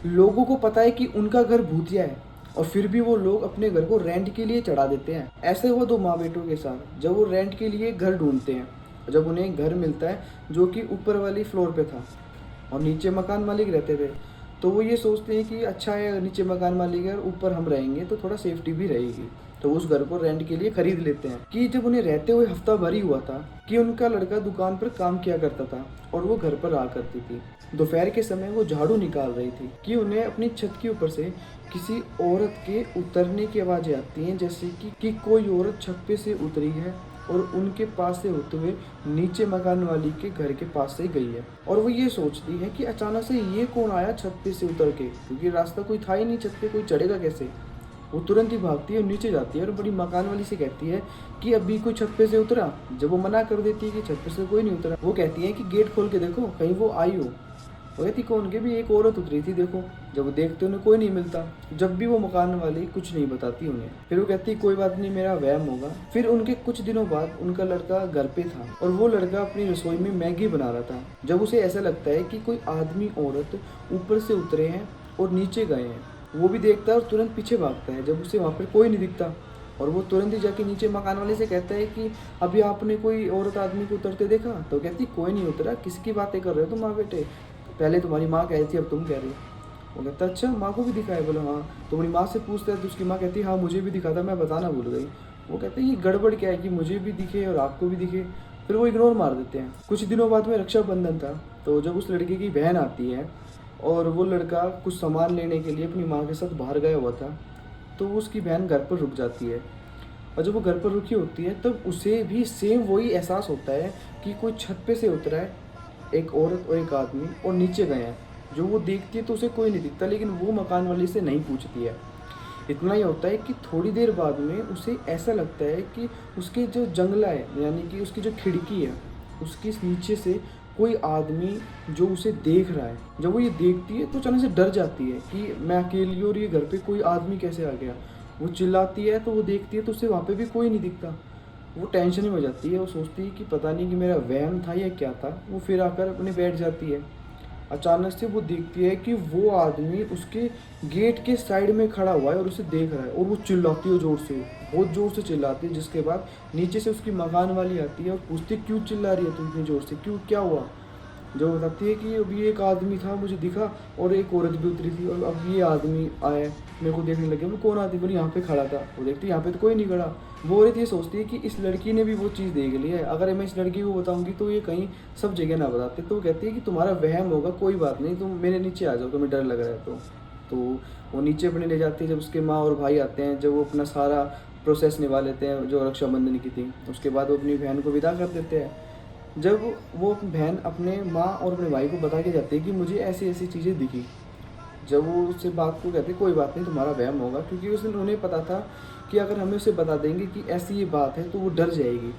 लोगों को पता है कि उनका घर भूतिया है और फिर भी वो लोग अपने घर को रेंट के लिए चढ़ा देते हैं। ऐसे हुआ दो माँ बेटों के साथ जब वो रेंट के लिए घर ढूंढते हैं। जब उन्हें एक घर मिलता है जो कि ऊपर वाली फ्लोर पे था और नीचे मकान मालिक रहते थे, तो वो ये सोचते हैं कि अच्छा है, अगर नीचे मकान मालिक है और ऊपर हम रहेंगे तो थोड़ा सेफ्टी भी रहेगी। तो उस घर को रेंट के लिए खरीद लेते हैं। कि जब उन्हें रहते हुए हफ्ता भर ही हुआ था कि उनका लड़का दुकान पर काम किया करता था और वो घर पर आ करती थी। दोपहर के समय वो झाड़ू निकाल रही थी कि उन्हें अपनी छत के ऊपर से किसी औरत के उतरने की आवाज़ें आती हैं, जैसे कि कोई औरत छत पे से उतरी है और उनके पास से होते हुए नीचे मकान वाली के घर के पास से गई है। और वो ये सोचती है कि अचानक से ये कौन आया छत पे से उतर के, क्योंकि रास्ता कोई था ही नहीं, छत पे कोई चढ़ेगा कैसे। वो तुरंत ही भागती है और नीचे जाती है और बड़ी मकान वाली से कहती है कि अभी कोई छत पे से उतरा। जब वो मना कर देती है कि छत पे से कोई नहीं उतरा, वो कहती है कि गेट खोल के देखो कहीं वो आई हो। वो कहती कौन के भी एक औरत उतरी थी देखो। जब वो देखते उन्हें कोई नहीं मिलता। जब भी वो मकान वाली कुछ नहीं बताती उन्हें। फिर वो कहती कोई बात नहीं, मेरा वहम होगा। फिर उनके कुछ दिनों बाद उनका लड़का घर पे था और वो लड़का अपनी रसोई में मैगी बना रहा था। जब उसे ऐसा लगता है कि कोई आदमी औरत ऊपर से उतरे हैं और नीचे गए हैं, वो भी देखता है और तुरंत पीछे भागता है। जब उसे वहाँ पर कोई नहीं दिखता और वो तुरंत ही जाके नीचे मकान वाले से कहता है कि अभी आपने कोई औरत आदमी को उतरते देखा। तो कहती कोई नहीं उतरा, किसकी बातें कर रहे हो तुम माँ बेटे, पहले तुम्हारी माँ कह रही थी अब तुम कह रही हो। वो कहता अच्छा माँ को भी दिखा है। बोला हाँ। तो अपनी माँ से पूछता है तो उसकी माँ कहती है हाँ मुझे भी दिखा था, मैं बताना भूल गई। वो कहते हैं ये गड़बड़ क्या है कि मुझे भी दिखे और आपको भी दिखे। फिर वो इग्नोर मार देते हैं। कुछ दिनों बाद में रक्षाबंधन था, तो जब उस लड़के की बहन आती है और वो लड़का कुछ सामान लेने के लिए अपनी माँ के साथ बाहर गया हुआ था, तो उसकी बहन घर पर रुक जाती है। और जब वो घर पर रुकी होती है तब उसे भी सेम वही एहसास होता है कि कोई छत पे से उतरा है, एक औरत और एक आदमी, और नीचे गए हैं। जो वो देखती है तो उसे कोई नहीं दिखता, लेकिन वो मकान वाले से नहीं पूछती है। इतना ही होता है कि थोड़ी देर बाद में उसे ऐसा लगता है कि उसके जो जंगला है, यानी कि उसकी जो खिड़की है, उसके नीचे से कोई आदमी जो उसे देख रहा है। जब वो ये देखती है तो अचानक से डर जाती है कि मैं अकेली हूँ और ये घर पे कोई आदमी कैसे आ गया। वो चिल्लाती है तो वो देखती है तो उसे वहाँ पे भी कोई नहीं दिखता। वो टेंशन में हो जाती है, वो सोचती है कि पता नहीं कि मेरा वहम था या क्या था। वो फिर आकर अपने बैठ जाती है। अचानक से वो देखती है कि वो आदमी उसके गेट के साइड में खड़ा हुआ है और उसे देख रहा है, और वो चिल्लाती है ज़ोर से, बहुत ज़ोर से चिल्लाती है। जिसके बाद नीचे से उसकी मकान वाली आती है और पूछती है क्यों चिल्ला रही है तुम इतनी ज़ोर से, क्यों, क्या हुआ। जो बताती है कि अभी एक आदमी था मुझे दिखा और एक औरत भी उतरी थी और अब ये आदमी आया मेरे को देखने लगे। वो कौन आदमी, बोली यहाँ पे खड़ा था। वो देखती है यहाँ पे तो कोई नहीं खड़ा। वो औरत ये सोचती है कि इस लड़की ने भी वो चीज़ देख ली है, अगर मैं इस लड़की को बताऊंगी तो ये कहीं सब जगह ना बताते। तो वो कहती है कि तुम्हारा वहम होगा, कोई बात नहीं, तुम मेरे नीचे आ जाओ, तुम्हें डर लग रहा है तो वो नीचे अपने ले जाती है। जब उसके माँ और भाई आते हैं, जब वो अपना सारा प्रोसेस निभा लेते हैं जो रक्षाबंधन की थी, उसके बाद वो अपनी बहन को विदा कर देते हैं। जब वो बहन अपने माँ और अपने भाई को बता के जाती है कि मुझे ऐसी ऐसी चीज़ें दिखी, जब वो उससे बात को कहते कोई बात नहीं तुम्हारा वहम होगा, क्योंकि उस दिन उन्हें पता था कि अगर हमें उसे बता देंगे कि ऐसी ये बात है तो वो डर जाएगी।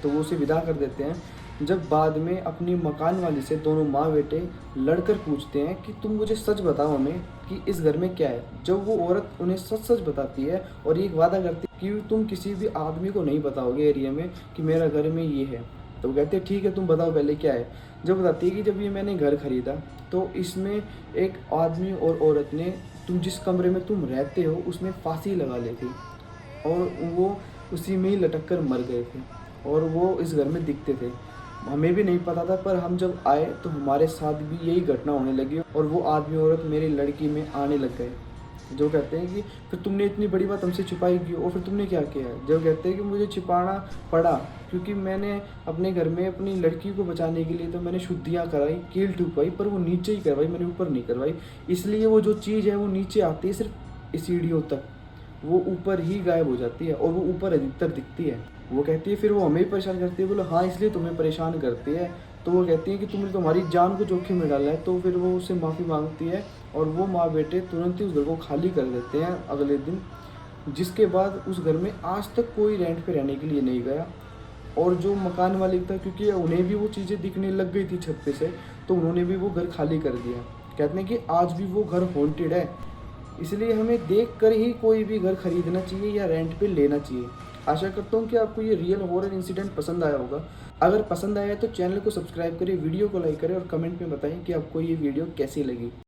तो वो उसे विदा कर देते हैं। जब बाद में अपनी मकान वाली से दोनों माँ बेटे लड़कर पूछते हैं कि तुम मुझे सच बताओ हमें कि इस घर में क्या है, जब वो औरत उन्हें सच सच बताती है और एक वादा करती है कि तुम किसी भी आदमी को नहीं बताओगे एरिया में कि मेरा घर में ये है। तो वो कहते हैं ठीक है तुम बताओ पहले क्या है। जब बताती है कि जब ये मैंने घर खरीदा तो इसमें एक आदमी और औरत ने तुम जिस कमरे में तुम रहते हो उसमें फांसी लगा ली थी और वो उसी में ही लटक कर मर गए थे और वो इस घर में दिखते थे। हमें भी नहीं पता था, पर हम जब आए तो हमारे साथ भी यही घटना होने लगी और वो आदमी औरत मेरी लड़की में आने लग गए। जो कहते हैं कि फिर तुमने इतनी बड़ी बात हमसे छिपाई क्यों और फिर तुमने क्या किया है। जो कहते हैं कि मुझे छिपाना पड़ा क्योंकि मैंने अपने घर में अपनी लड़की को बचाने के लिए तो मैंने शुद्धियाँ कराई, कील ठुकवाई, पर वो नीचे ही करवाई, मैंने ऊपर नहीं करवाई। इसलिए वो जो चीज़ है वो नीचे आती है सिर्फ इस सीढ़ियों तक, वो ऊपर ही गायब हो जाती है और वो ऊपर अधिकतर दिखती है। वो कहती है फिर वो हमें ही परेशान करती है। बोलो हाँ इसलिए तुम्हें परेशान करती है। तो वो कहती है कि तुमने तुम्हारी जान को जोखिम में डाला है। तो फिर वो उससे माफ़ी मांगती है और वो माँ बेटे तुरंत ही उस घर को खाली कर देते हैं अगले दिन। जिसके बाद उस घर में आज तक कोई रेंट पे रहने के लिए नहीं गया। और जो मकान मालिक था, क्योंकि उन्हें भी वो चीज़ें दिखने लग गई थी छत पे से, तो उन्होंने भी वो घर खाली कर दिया। कहते हैं कि आज भी वो घर हॉन्टेड है। इसलिए हमें देख कर ही कोई भी घर खरीदना चाहिए या रेंट पे लेना चाहिए। आशा करता हूँ कि आपको ये रियल हॉरर इंसिडेंट पसंद आया होगा। अगर पसंद आया है तो चैनल को सब्सक्राइब करें, वीडियो को लाइक करें और कमेंट में बताएं कि आपको ये वीडियो कैसी लगी।